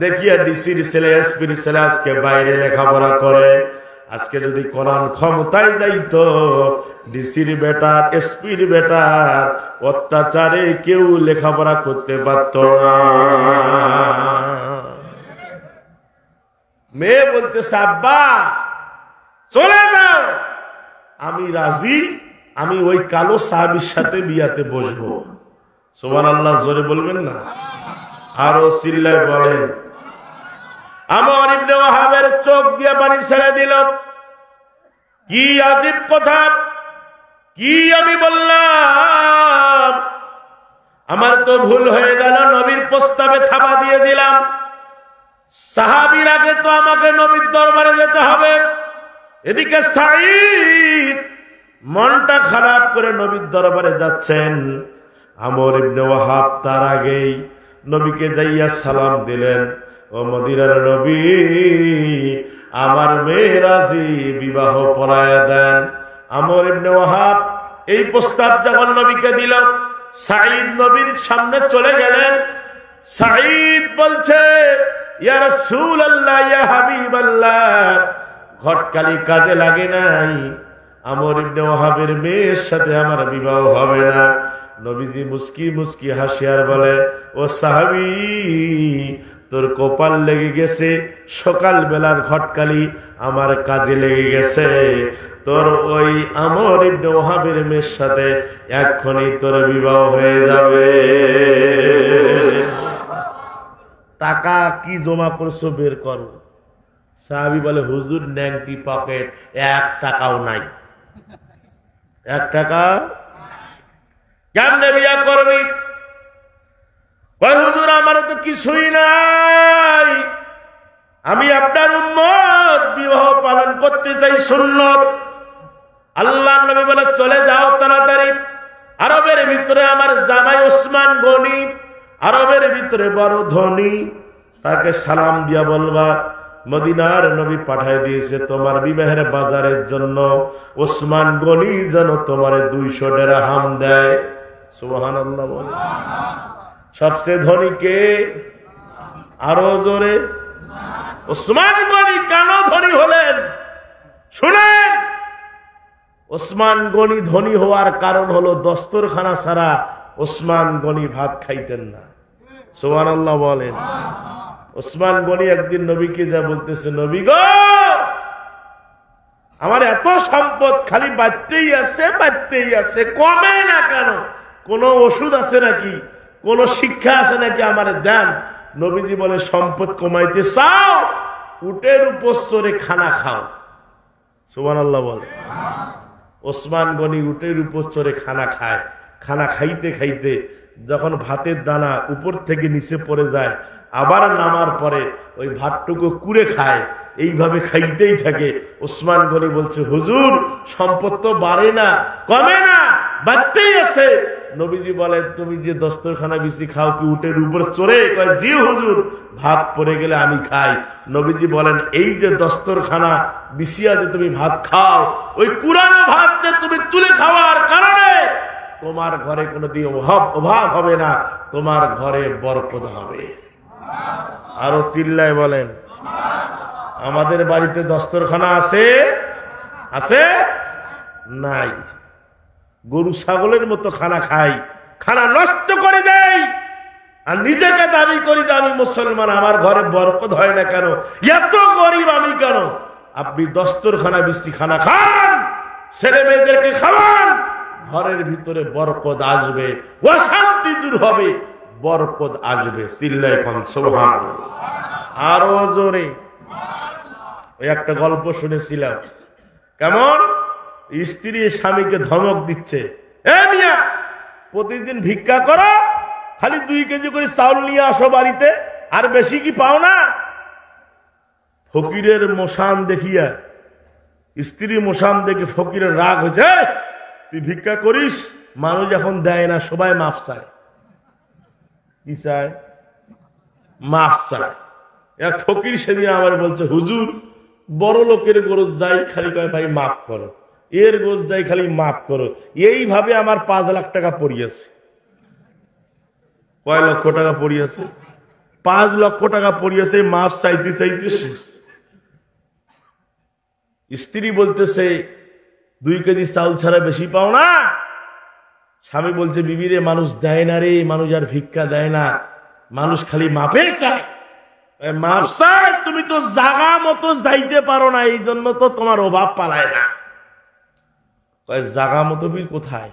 Speaker 1: দেখিয়া ডিসির ছেলে, এসপির ছেলে আজকে বাইরে লেখাপড়া করে। আজকে যদি কোরআন ক্ষমতায় যাইতো, ডিসির বেটার, এসপির বেটার অত্যাচারে কেউ লেখাপড়া করতে পারত না। মেয়ে বলতেছে আব্বা চলে যাও, আমি রাজি, আমি ওই কালো সাহাবীর সাথে বিয়াতে বসবো। সুবহানাল্লাহ, জোরে বলবেন না? আরো চিল্লায় বলেন। আমর ইবনে ওয়াহাবের চোখ দিয়ে পানি ছেড়ে দিল। কি আজীব কথা, কি আমি বললাম! আমার তো ভুল হয়ে গেল, নবীর প্রস্তাবে থাবা দিয়ে দিলাম। সাহাবীর আগে তো আমাকে নবীর দরবারে যেতে হবে। এদিকে সাঈদ মনটা খারাপ করে নবীর দরবারে যাচ্ছেন। আমর ইবনে ওয়াহাব তার আগেই নবীকে যাইয়া সালাম দিলেন, ও মদিনার নবী, আমার মেয়ে রাজি, বিবাহ পড়ায়া দেন। আমর ইবনে ওয়াহাব এই প্রস্তাব যখন নবীকে দিল, সাঈদ নবীর সামনে চলে গেলেন। সাঈদ বলছে, ইয়া রাসূলুল্লাহ, ইয়া হাবিবাল্লাহ, ঘটকালি কাজে লাগে নাই, আমর ইবনে ওয়াহাবের মেয়ের সাথে আমার বিবাহ হবে না। নবীজি মুস্কি মুস্কি হাসিয়ার বলে, ও সাহাবী, তোর কপাল লেগে গেছে, সকাল বেলার ঘটকালি আমার কাজে লেগে গেছে। তোর ওই আমর ইবনে ওয়াহাবের মেয়ের সাথে এক্ষুনি তোর বিবাহ হয়ে যাবে। টাকা কি জমা করছো বের করো। সাহাবী বলে, হুজুর ন্যাংটি পকেট, 1 টাকাও নাই। 1 টাকা কেমনে বিয়া করবি? হুজুর আমার তো কিছুই নাই, আমি আপনার উম্মত, বিবাহ পালন করতে চাই সুন্নত। আল্লাহ নবী বলে, চলে যাও তাড়াতাড়ি। আরবের ভিতরে আমার জামাই ওসমান গনি, আরবের ভিতরে বড় ধনী, তাকে সালাম দিয়া বলবা মদিনার নবী পাঠায় দিয়েছে তোমার বিবাহের বাজারের জন্য, ওসমান গনি যেন তোমার 200 দিরহাম দেয়। সুবহানাল্লাহ বলে। সবচেয়ে ধনী কে? আরো জোরে। ওসমান গনি কেন ধনী হলেন শুনেন। ওসমান গনি ধনী হওয়ার কারণ হলো দস্তরখানা ছাড়া ওসমান গনি ভাত খাইতেন না। সুবহানাল্লাহ বলেন। ওসমান গনি একদিন নবীকে যা বলতেছে, নবী গো, আমার এত সম্পদ খালি বাড়তেই আছে, বাড়তেই আছে, কমে না কেন? কোন ওষুধ আছে নাকি, কোন শিক্ষা আছে নাকি, আমার দেন। নবীজি বলে, সম্পদ কমাইতে চাও, উটের উপর চড়ে খানা খাও। সুবহানাল্লাহ বলে। ওসমান গনি উটের উপর চড়ে খানা খায়। খানা খাইতে খাইতে যখন ভাতের দানা উপর থেকে নিচে পড়ে যায়, আবার নামার পরে ওই ভাতটুকু কুড়ে খায়। এইভাবে খাইতেই থাকে। ওসমান গনি বলছে, হুজুর সম্পদ তো বাড়ে না, কমে না, বাড়তেই আছে। নবীজি বলে, তুমি যে দস্তরখানা বিছি খাও কি উটের উপর চড়ে? কয়, জি হুজুর, ভাত পড়ে গেলে আমি খাই। নবীজি বলেন, এই যে দস্তরখানা বিছিয়া যে তুমি ভাত খাও, ওই কুরানো ভাত যে তুমি তুলে খাওয়ার কারণে তোমার ঘরে কোনোদিন অভাব হবে না, তোমার ঘরে বরকত হবে। আরো চিল্লায় বলেন। আমাদের বাড়িতে দস্তরখানা আছে? আছে? নাই। গরু ছাগলের মতো খানা খাই, খানা নষ্ট করে দেয়, আর নিজেকে দাবি করি যে আমি মুসলমান, আমার ঘরে বরকত হয় না কেন? এত গরিব আমি কেন? আপনি দস্তরখানা বিস্তি খানা খান, ছেলে মেয়েদেরকে খাওয়ান, ঘরের ভিতরে বরকত আসবে, অশান্তি দূর হবে, বরকত আসবে। চিল্লায় কোন সুবহানাল্লাহ। আরো জোরে। ওই একটা গল্প শুনেছিলাম, কেমন স্ত্রী স্বামীকে ধমক দিচ্ছে, এ মিয়া, প্রতিদিন ভিক্ষা করো, খালি 2 কেজি করে চাউল নিয়ে আসো বাড়িতে, আর বেশি কি পাও না? ফকিরের মশান দেখিয়া, স্ত্রী মশান দেখে ফকিরের রাগ হয়েছে, তুই ভিক্ষা করিস, মানুষ এখন দেয় না, সবাই মাফ চায়। কি চায়? মাফ চায়। এক ফকির সেদিন আমার বলছে, হুজুর, বড় লোকের গরজ যাই খালি কয় ভাই মাফ করো, এর গোজ যাই খালি মাফ করো। এইভাবে আমার 5 লাখ টাকা পড়িয়েছে। কয় লক্ষ টাকা পড়িয়েছে? 5 লক্ষ টাকা পড়িয়েছে, মাফ চাইতে চাইতে। স্ত্রী বলতেছে, 2 কেজি চাউল ছাড়া বেশি পাও না? স্বামী বলছে, বিবি রে, মানুষ দেয় না রে, মানুষ আর ভিক্ষা দেয় না, মানুষ খালি মাপে চায়। মাপ চায়, তুমি তো জাগা মতো যাইতে পারো না, এই জন্য তো তোমার অভাব পালায় না। কয় জাগা মতো কোথায়?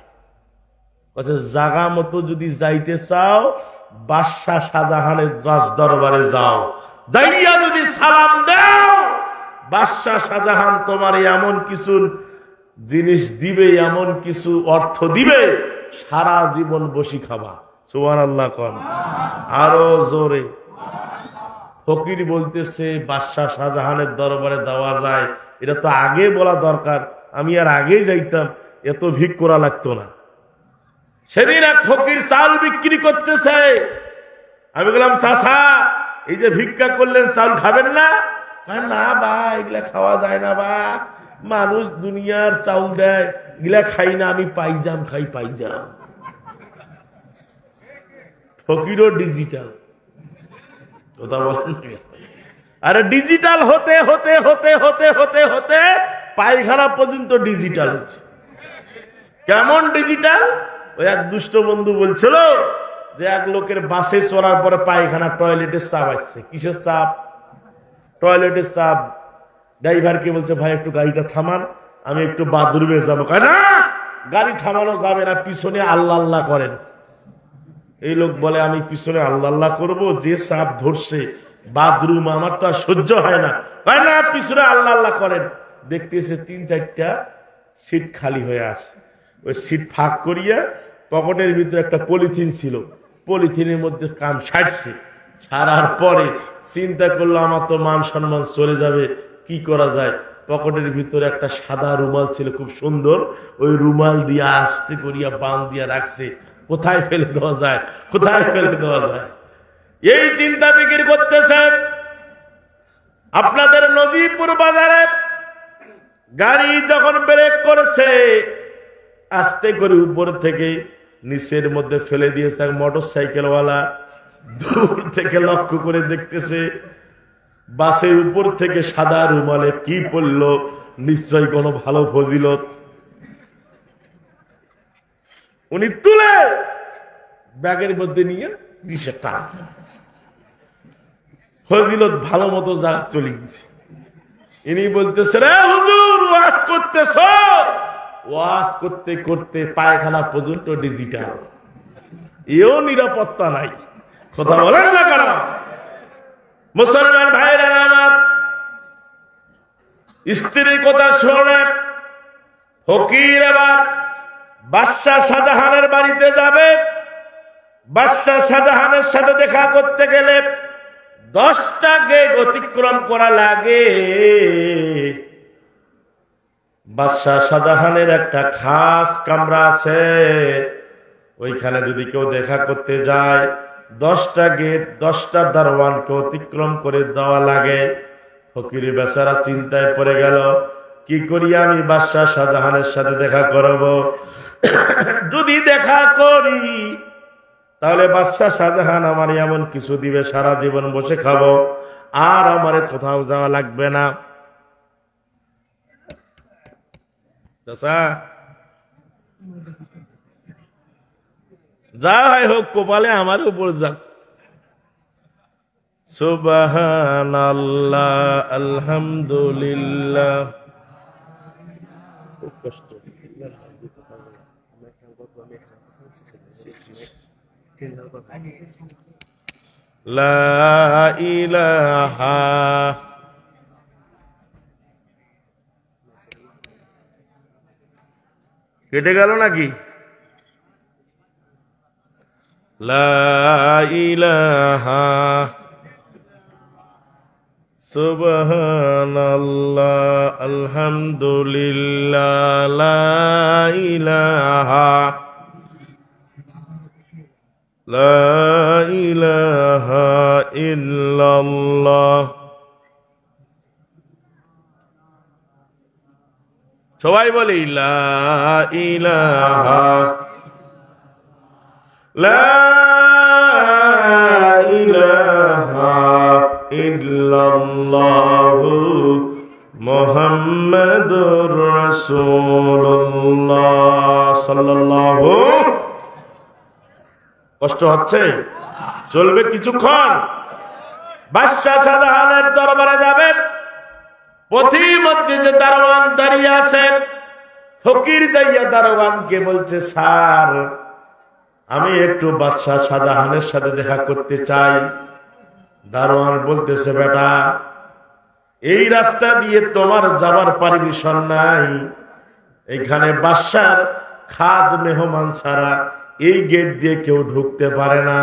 Speaker 1: জাগা মতো যদি যাইতে চাও বাদশাহ শাহজাহানের রাজ দরবারে যাও, যাইয়া যদি সালাম দাও বাদশাহ শাহজাহান তোমার এমন কিছু জিনিস দিবে, এমন কিছু অর্থ দিবে, সারা জীবন বসি খাবা। সুবহানাল্লাহ কোন আরো জোরে। ফকির বলতেছে বাদশাহ শাহজাহানের দরবারে দেওয়া যায়, এটা তো আগে বলা দরকার, আমি আর আগে যাইতাম, এত ভিক করা লাগতো না। সেদিন এক ফকির চাল বিক্রি করতেছে, আমি বললাম চাচা এই যে ভিক্ষা করলেন চাল খাবেন না? না বা এগুলা খাওয়া যায় না বা, মানুষ দুনিয়ার চাউল দেয়, এগুলা খাই না, আমি পাইজাম খাই পাইজাম। ফকিরও ডিজিটাল কথা বলেন। আরে ডিজিটাল হতে হতে হতে হতে হতে হতে পায়খানা পর্যন্ত ডিজিটাল হচ্ছে। কেমন ডিজিটাল? ওই এক দুষ্ট বন্ধু বলছিল যে এক লোকের বাসে চড়ার পরে পায়খানা টয়লেটের চাপ আসছে। কিসের চাপ? টয়লেটের চাপ। ড্রাইভারকে বলছে ভাই একটু গাড়িটা থামান, আমি একটু বাথরুমে যাবো। না, গাড়ি থামানো যাবে না, পিছনে আল্লাহ আল্লাহ করেন। এই লোক বলে আমি পিছনে আল্লাহ আল্লাহ করবো, যে চাপ ধরছে বাথরুম আমার তো আর সহ্য হয় না। না, পিছনে আল্লাহ আল্লাহ করেন। দেখতেছে 3-4টা সিট খালি হয়ে আছে। ওই সিট ফাঁক করিয়া পকেটের ভিতরে একটা পলিথিন ছিল, পলিথিনের মধ্যে কান ছাড়ছে। ছাড়ার পরে চিন্তা করলো আমার তো মান সম্মান চলে যাবে, কি করা যায়? পকেটের ভিতরে একটা সাদা রুমাল ছিল খুব সুন্দর, ওই রুমাল দিয়ে আস্তে করিয়া বান দিয়া রাখছে। কোথায় ফেলে দেওয়া যায়, কোথায় ফেলে দেওয়া যায়, এই চিন্তা বিক্রি করতেছে। আপনাদের নজিবপুর বাজারে গাড়ি যখন ব্রেক করেছে, আস্তে করে উপর থেকে নিচের মধ্যে ফেলে দিয়েছে। মোটর সাইকেলওয়ালা দূর থেকে লক্ষ্য করে দেখতেছে বাসের উপর থেকে সাদা রুমালে কি পড়লো, নিশ্চয় কোনো ভালো ফজিলত। উনি তুলে ব্যাগের মধ্যে নিয়ে দিছে টান, ফজিলত ভালো মতো যা চলে গেছে। ইনি বলতেছে রে হুজুর ওয়াজ করতেছ, ওয়াজ করতে করতে পায়খানা পর্যন্ত ডিজিটাল, এও নিরাপত্তা নাই। কথা বলেন না কেন? মুসলমান ভাইরা আমার, স্ত্রীর কথা শুনে ফকির এবার বাদশাহ শাহজাহানের বাড়িতে যাবে। বাদশাহ শাহজাহানের সাথে দেখা করতে গেলে 10টা গেট অতিক্রম করা লাগে। বাদশাহ শাহজাহানের একটা খাস কামরা আছে, ওইখানে যদি কেউ দেখা করতে যায় 10টা গেট 10টা দারওয়ানকে অতিক্রম করে দেওয়া লাগে। ফকির বেচারা চিন্তায় পড়ে গেল, কি করি আমি বাদশাহ শাহজাহানের সাথে দেখা করব? যদি দেখা করি তাহলে বাদশাহ শাহজাহান আমার এমন কিছু দিবে, সারা জীবন বসে খাবো, আর আমার কোথাও যাওয়া লাগবে না। যা হয় হোক, কপালে আমার উপর যাক। সুবহানাল্লাহ, আলহামদুলিল্লাহ। খুব কষ্ট। লা ইলাহা কেটে গেল নাকি? লা ইলাহা সুবহানাল্লাহ আলহামদুলিল্লাহ লা ইলাহা লা ইলাহা ইল্লাল্লাহ। সবাই বলে লা ইলাহা লা ইলাহা ইল্লাল্লাহু মুহাম্মাদুর রাসূলুল্লাহ সাল্লাল্লাহু। কষ্ট হচ্ছে? চলবে কিছুক্ষণ। বাদশাহ শাহজাহানের দরবারে যাবেন, পথিমধ্যে যে দারোয়ান দাঁড়িয়ে আছে ফকির যাইয়া দারোয়ানকে বলছে, স্যার আমি একটু বাদশাহ শাহজাহানের সাথে দেখা করতে চাই। দারোয়ান বলতেছে, বেটা এই রাস্তা দিয়ে তোমার যাবার পারমিশন নাই, এখানে বাদশার খাস মেহমান ছাড়া এই গেট দিয়ে কেউ ঢুকতে পারে না।